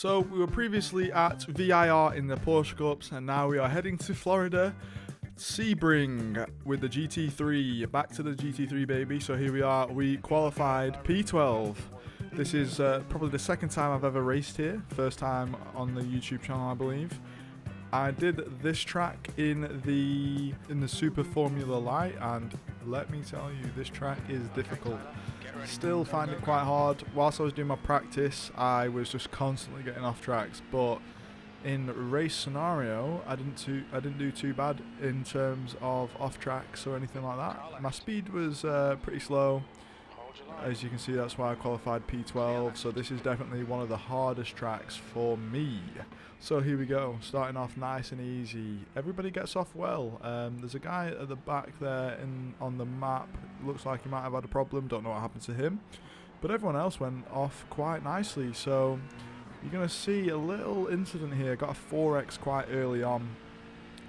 So we were previously at VIR in the Porsche Cups, and now we are heading to Florida, Sebring with the GT3. Back to the GT3, baby. So here we are. We qualified P12. This is probably the second time I've ever raced here. First time on the YouTube channel, I believe. I did this track in the Super Formula Light, and let me tell you, this track is difficult. Still find it quite hard. Whilst I was doing my practice, I was just constantly getting off tracks, but in race scenario, I didn't do too bad in terms of off tracks or anything like that. My speed was pretty slow. As you can see, that's why I qualified P12, so this is definitely one of the hardest tracks for me. So here we go, starting off nice and easy. Everybody gets off well. There's a guy at the back there on the map. Looks like he might have had a problem, don't know what happened to him. But everyone else went off quite nicely, so you're going to see a little incident here. Got a 4X quite early on.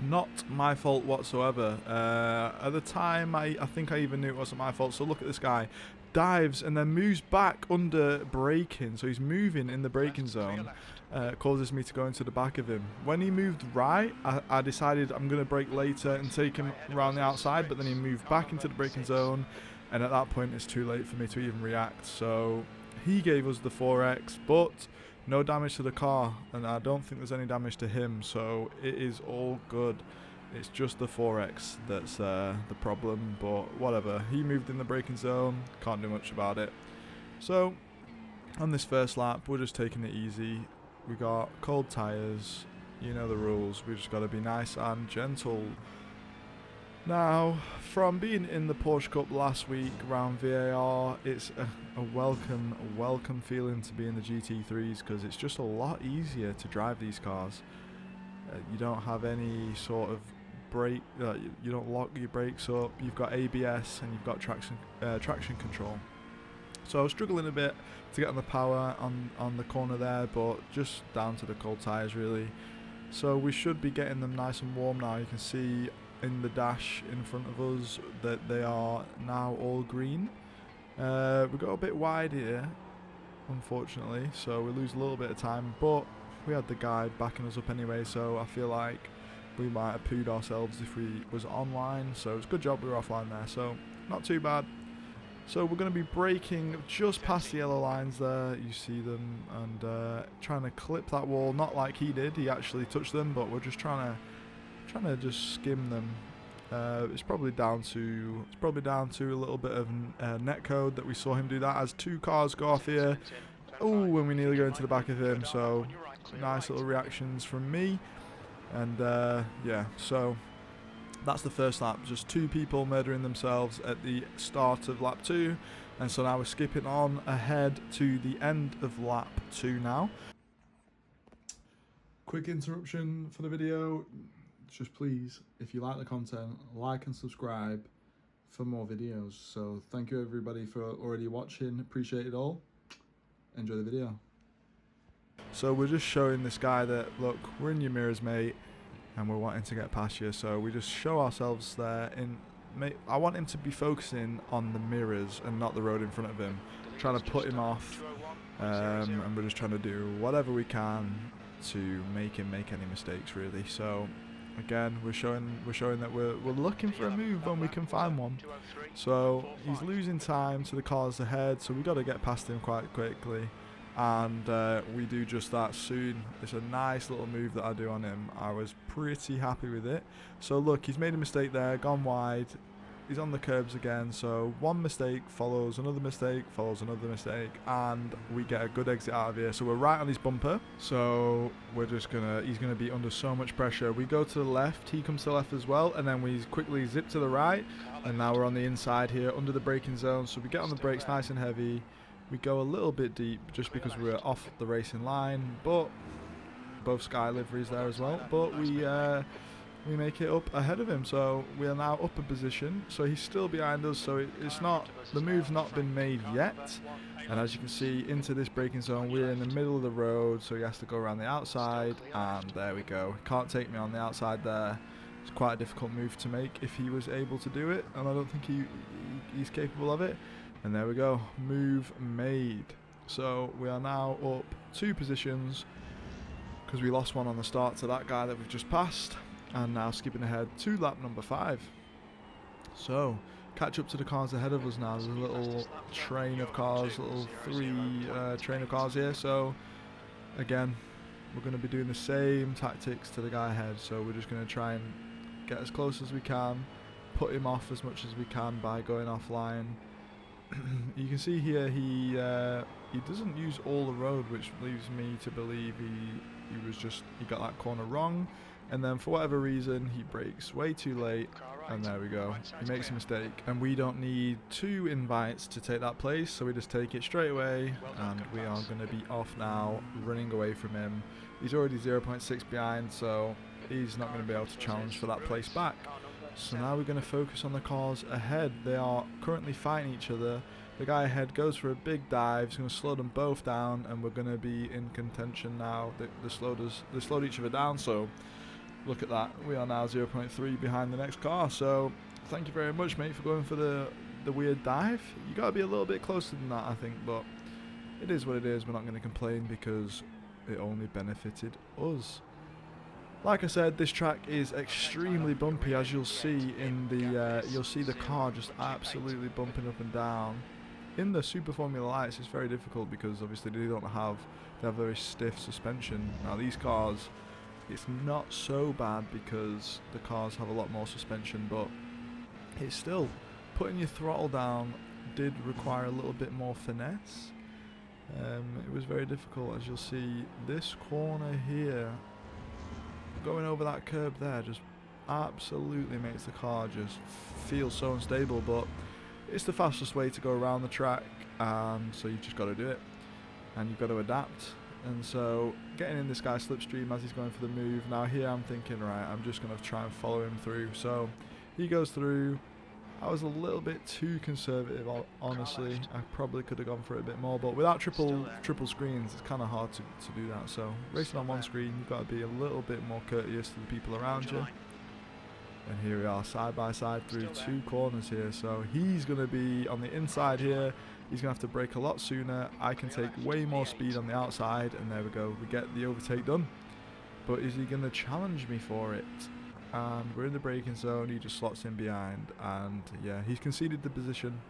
Not my fault whatsoever. At the time, I think I even knew it wasn't my fault, so look at this guy. Dives and then moves back under braking, so he's moving in the braking zone. Causes me to go into the back of him. When he moved right, I decided I'm going to brake later and take him around the outside, but then he moved back into the braking zone, and at that point it's too late for me to even react. So he gave us the 4X, but no damage to the car, and I don't think there's any damage to him, so it is all good. It's just the 4X that's the problem, but whatever. He moved in the braking zone, can't do much about it. So on this first lap, we're just taking it easy. We got cold tyres, you know the rules, we just got to be nice and gentle. Now, from being in the Porsche Cup last week around VAR, it's a welcome feeling to be in the GT3s, because it's just a lot easier to drive these cars. You don't have any sort of brake, you don't lock your brakes up, you've got ABS and you've got traction control. So I was struggling a bit to get on the power on the corner there, but just down to the cold tyres really. So we should be getting them nice and warm now. You can see in the dash in front of us that they are now all green. We got a bit wide here, unfortunately, so we lose a little bit of time, but we had the guide backing us up anyway, so I feel like we might have pooed ourselves if we was online, so it's a good job we were offline there, so not too bad. So we're going to be braking just past the yellow lines there, you see them, and trying to clip that wall, not like he did, he actually touched them, but we're just trying to just skim them. It's probably down to a little bit of net code that we saw him do that, as two cars go off here. Oh, and we nearly go into the back of him, so nice little reactions from me. And yeah, so that's the first lap, just two people murdering themselves at the start of lap 2, and so now we're skipping on ahead to the end of lap 2 now. Quick interruption for the video, just please, if you like the content, like and subscribe for more videos. So thank you everybody for already watching, appreciate it all, enjoy the video. So we're just showing this guy that, look, we're in your mirrors, mate, and we're wanting to get past you, so we just show ourselves there. I want him to be focusing on the mirrors and not the road in front of him, trying to put him off, and we're just trying to do whatever we can to make him make any mistakes really. So again, we're showing that we're looking for a move when we can find one. So he's losing time to the cars ahead, so we've got to get past him quite quickly. And we do just that soon. It's a nice little move that I do on him. I was pretty happy with it. So look, he's made a mistake there, gone wide. He's on the curbs again, so one mistake follows another mistake, follows another mistake, and we get a good exit out of here. So we're right on his bumper, so we're just he's gonna be under so much pressure. We go to the left, he comes to the left as well, and then we quickly zip to the right, and now we're on the inside here under the braking zone. So we get on the brakes nice and heavy. We go a little bit deep just because we're off the racing line, but both Sky liveries there as well, but we make it up ahead of him, so we are now up a position. So he's still behind us, so it's not, the move's not been made yet. And as you can see, into this braking zone, we're in the middle of the road, so he has to go around the outside, and there we go. Can't take me on the outside there. It's quite a difficult move to make if he was able to do it, and I don't think he's capable of it. And there we go, move made. So we are now up 2 positions because we lost one on the start to that guy that we've just passed, and now skipping ahead to lap number 5. So catch up to the cars ahead of us now. There's a little train of cars, little 3 train of cars here. So again, we're going to be doing the same tactics to the guy ahead. So we're just going to try and get as close as we can, put him off as much as we can by going offline. You can see here he doesn't use all the road, which leaves me to believe he got that corner wrong, and then for whatever reason he brakes way too late, and there we go, he makes a mistake, and we don't need 2 invites to take that place, so we just take it straight away, and we are going to be off now, running away from him. He's already 0.6 behind, so he's not going to be able to challenge for that place back. So now we're going to focus on the cars ahead. They are currently fighting each other. The guy ahead goes for a big dive. He's going to slow them both down, and we're going to be in contention now. They slowed each other down, so look at that. We are now 0.3 behind the next car. So thank you very much, mate, for going for the weird dive. You got to be a little bit closer than that, I think, but it is what it is. We're not going to complain because it only benefited us. Like I said, this track is extremely bumpy, as you'll see in the you'll see the car just absolutely bumping up and down. In the Super Formula Lights, it's very difficult because obviously they have very stiff suspension. Now these cars, it's not so bad because the cars have a lot more suspension, but it's still, putting your throttle down did require a little bit more finesse. It was very difficult, as you'll see. This corner here, going over that curb there, just absolutely makes the car just feel so unstable, but it's the fastest way to go around the track, so you've just got to do it, and you've got to adapt. And so getting in this guy's slipstream as he's going for the move. Now here I'm thinking, right, I'm just going to try and follow him through. So he goes through. I was a little bit too conservative, honestly. I probably could have gone for it a bit more, but without triple screens, it's kind of hard to do that. So racing on one screen, you've got to be a little bit more courteous to the people around you. And here we are, side by side through 2 corners here. So he's going to be on the inside here. He's going to have to brake a lot sooner. I can take way more speed on the outside, and there we go. We get the overtake done. But is he going to challenge me for it? And we're in the braking zone. He just slots in behind, and yeah, he's conceded the position,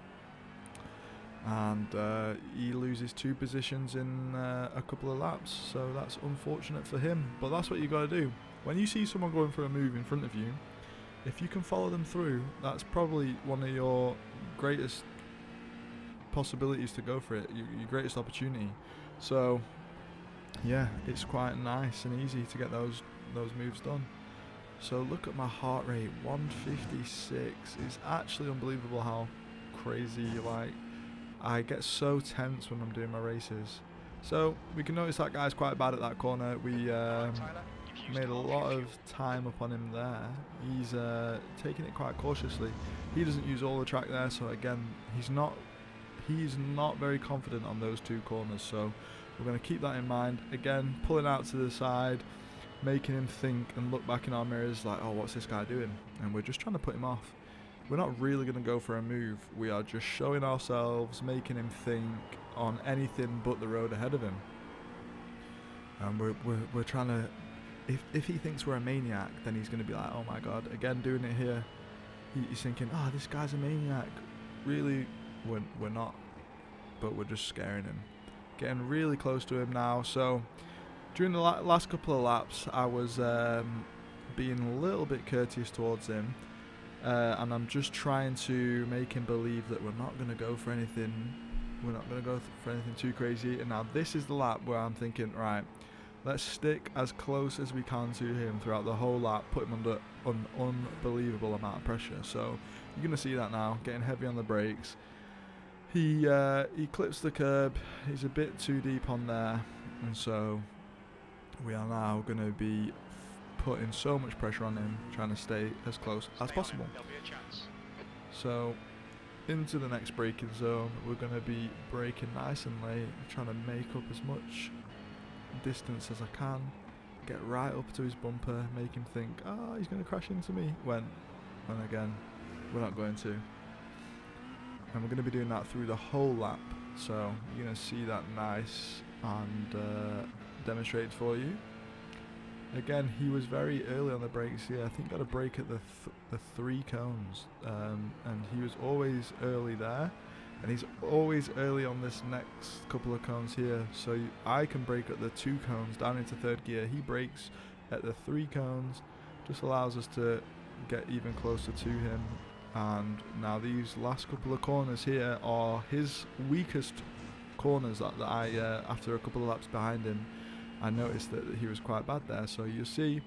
and he loses 2 positions in a couple of laps, so that's unfortunate for him, but that's what you got to do. When you see someone going for a move in front of you, if you can follow them through, that's probably one of your greatest possibilities to go for it, your greatest opportunity. So yeah, it's quite nice and easy to get those moves done. So look at my heart rate, 156. It's actually unbelievable how crazy, like, I get so tense when I'm doing my races. So we can notice that guy's quite bad at that corner. We made a lot of time up on him there. He's taking it quite cautiously. He doesn't use all the track there, so again, he's not very confident on those 2 corners. So we're going to keep that in mind. Again, pulling out to the side, making him think and look back in our mirrors like, oh, what's this guy doing? And we're just trying to put him off. We're not really going to go for a move. We are just showing ourselves, making him think on anything but the road ahead of him. And we're trying to, if he thinks we're a maniac, then he's going to be like, oh my god, again doing it here. He's thinking, oh, this guy's a maniac. Really, we're not, but we're just scaring him. Getting really close to him now. So during the last couple of laps, I was being a little bit courteous towards him, and I'm just trying to make him believe that we're not going to go for anything. We're not going to go for anything too crazy. And now this is the lap where I'm thinking, right, let's stick as close as we can to him throughout the whole lap, put him under an unbelievable amount of pressure. So you're going to see that now, getting heavy on the brakes. He clips the curb. He's a bit too deep on there, and so we are now going to be putting so much pressure on him, trying to stay as close as possible. So into the next braking zone, we're going to be braking nice and late, trying to make up as much distance as I can, get right up to his bumper, make him think, oh, he's going to crash into me, when again, we're not going to. And we're going to be doing that through the whole lap. So you're going to see that nice and demonstrated for you. Again, he was very early on the brakes here. I think got a break at the 3 cones, and he was always early there, and he's always early on this next couple of cones here. So I can brake at the 2 cones down into 3rd gear. He brakes at the 3 cones, just allows us to get even closer to him. And now these last couple of corners here are his weakest corners that I, after a couple of laps behind him, I noticed that he was quite bad there. So you see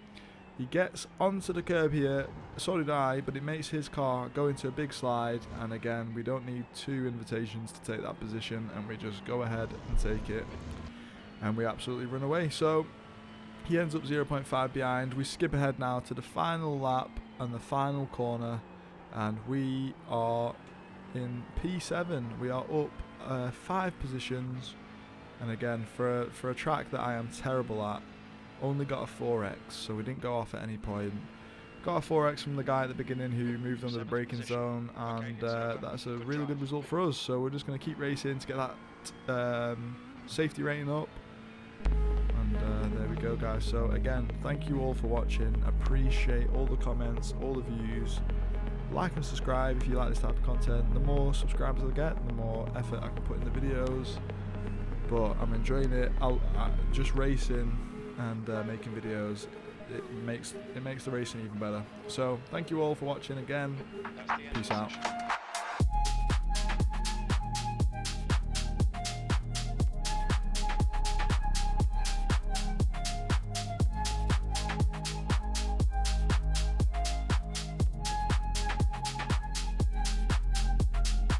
he gets onto the curb here, so did I, but it makes his car go into a big slide, and again we don't need 2 invitations to take that position, and we just go ahead and take it, and we absolutely run away. So he ends up 0.5 behind. We skip ahead now to the final lap and the final corner, and we are in P7. We are up 5 positions. And again, for a track that I am terrible at, only got a 4x, so we didn't go off at any point. Got a 4x from the guy at the beginning who moved under the braking zone, and that's a really good result for us. So we're just going to keep racing to get that safety rating up. And there we go, guys. So again, thank you all for watching. Appreciate all the comments, all the views. Like and subscribe if you like this type of content. The more subscribers I get, the more effort I can put in the videos. But I'm enjoying it. Just racing and making videos. It makes the racing even better. So thank you all for watching again. Peace out.